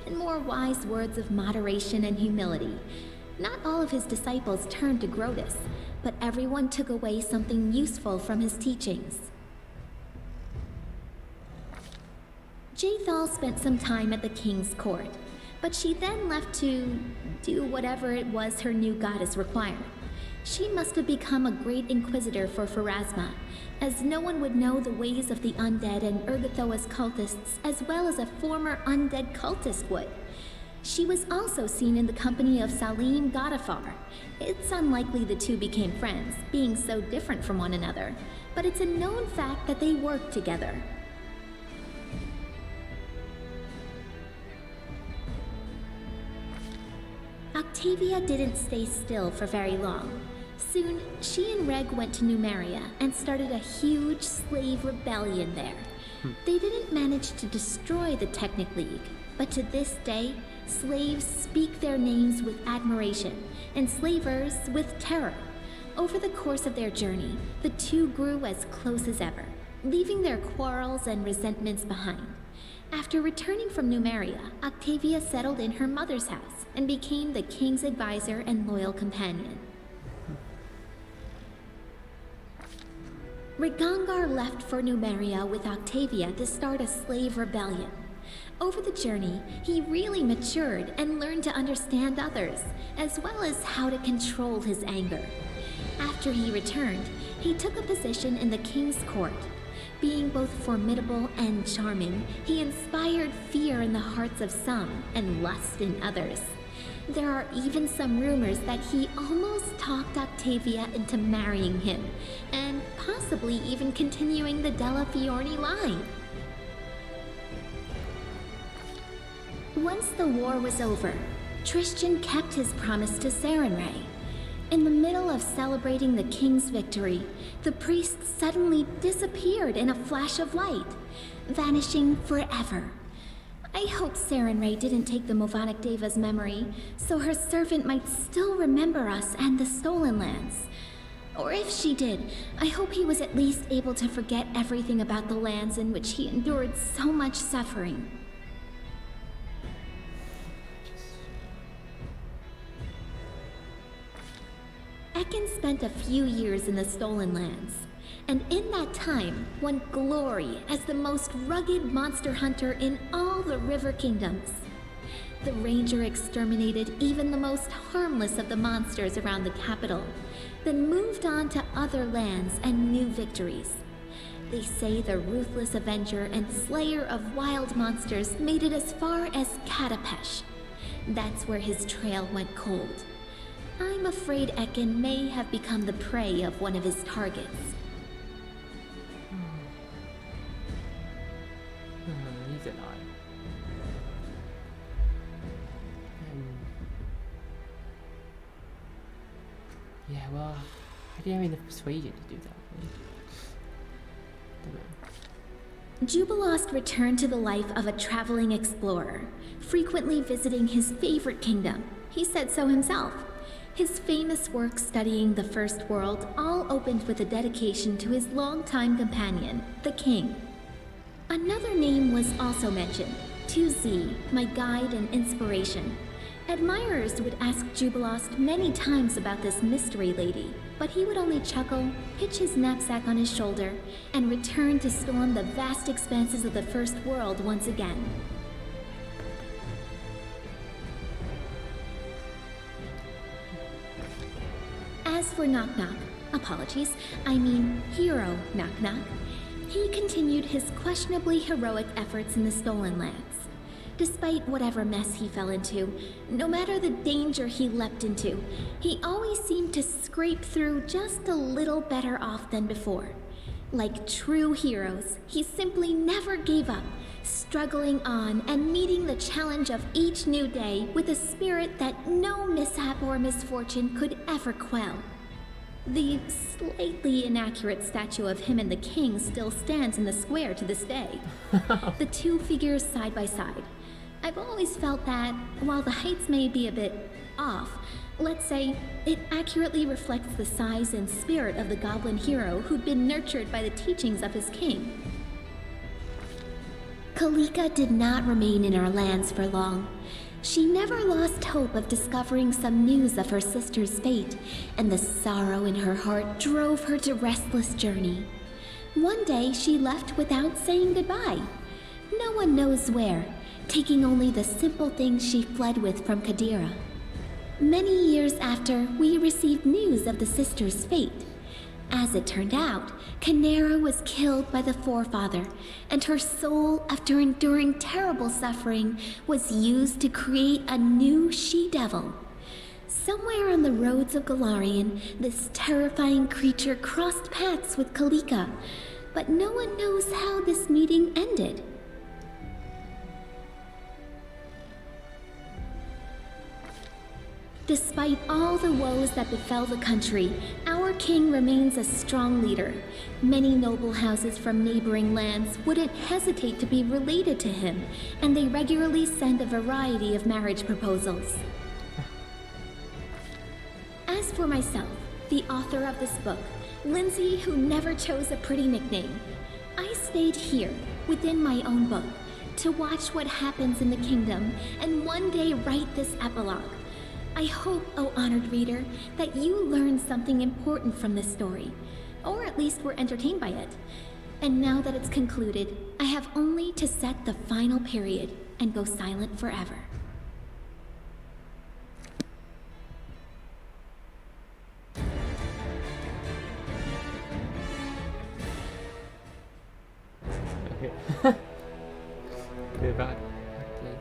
and more wise words of moderation and humility. Not all of his disciples turned to Grotus, but everyone took away something useful from his teachings. Jaethal spent some time at the king's court, but she then left to do whatever it was her new goddess required. She must have become a great inquisitor for Pharasma, as no one would know the ways of the undead and Urgathoa's cultists as well as a former undead cultist would. She was also seen in the company of Salim Godafar. It's unlikely the two became friends, being so different from one another, but it's a known fact that they worked together. Octavia didn't stay still for very long. Soon, she and Reg went to Numeria and started a huge slave rebellion there. They didn't manage to destroy the Technic League, but to this day, slaves speak their names with admiration, and slavers with terror. Over the course of their journey, the two grew as close as ever, leaving their quarrels and resentments behind. After returning from Numeria, Octavia settled in her mother's house and became the king's advisor and loyal companion. Rigangar left for Numeria with Octavia to start a slave rebellion. Over the journey, he really matured and learned to understand others, as well as how to control his anger. After he returned, he took a position in the king's court. Being both formidable and charming, he inspired fear in the hearts of some and lust in others. There are even some rumors that he almost talked Octavia into marrying him, and possibly even continuing the Della Fiorni line. Once the war was over, Tristan kept his promise to Sarenrae. In the middle of celebrating the king's victory, the priest suddenly disappeared in a flash of light, vanishing forever. I hope Sarenrae didn't take the Movonic Deva's memory, so her servant might still remember us and the stolen lands. Or if she did, I hope he was at least able to forget everything about the lands in which he endured so much suffering. Ekin spent a few years in the Stolen Lands, and in that time won glory as the most rugged monster hunter in all the River Kingdoms. The ranger exterminated even the most harmless of the monsters around the capital, then moved on to other lands and new victories. They say the ruthless avenger and slayer of wild monsters made it as far as Katapesh. That's where his trail went cold. I'm afraid Ekin may have become the prey of one of his targets. He's alive. Yeah, well, I didn't have enough persuasion to do that. Jubilost returned to the life of a traveling explorer, frequently visiting his favorite kingdom. He said so himself. His famous work studying the First World all opened with a dedication to his longtime companion, the King. Another name was also mentioned, 2Z, my guide and inspiration. Admirers would ask Jubilost many times about this mystery lady, but he would only chuckle, pitch his knapsack on his shoulder, and return to storm the vast expanses of the First World once again. As for Knock Knock, Hero Knock Knock, he continued his questionably heroic efforts in the Stolen Lands. Despite whatever mess he fell into, no matter the danger he leapt into, he always seemed to scrape through just a little better off than before. Like true heroes, he simply never gave up, struggling on and meeting the challenge of each new day with a spirit that no mishap or misfortune could ever quell. The slightly inaccurate statue of him and the king still stands in the square to this day. The two figures side by side. I've always felt that, while the heights may be a bit off, let's say, it accurately reflects the size and spirit of the goblin hero who'd been nurtured by the teachings of his king. Kalika did not remain in our lands for long. She never lost hope of discovering some news of her sister's fate, and the sorrow in her heart drove her to restless journey. One day she left without saying goodbye. No one knows where, taking only the simple things she fled with from Kadira. Many years after, we received news of the sister's fate. As it turned out, Canera was killed by the forefather, and her soul, after enduring terrible suffering, was used to create a new she-devil. Somewhere on the roads of Galarian, this terrifying creature crossed paths with Kalika, but no one knows how this meeting ended. Despite all the woes that befell the country, our king remains a strong leader. Many noble houses from neighboring lands wouldn't hesitate to be related to him, and they regularly send a variety of marriage proposals. As for myself, the author of this book, Lindsay, who never chose a pretty nickname, I stayed here, within my own book, to watch what happens in the kingdom, and one day write this epilogue. I hope, O honored reader, that you learned something important from this story, or at least were entertained by it. And now that it's concluded, I have only to set the final period and go silent forever. Okay. Go back, please.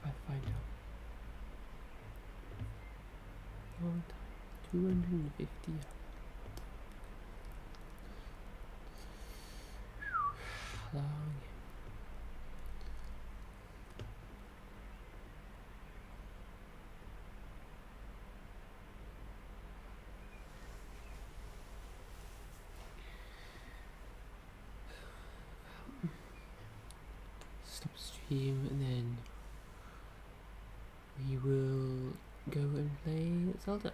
Pathfinder. 250. Long. Stop stream and then we will go and play Zelda.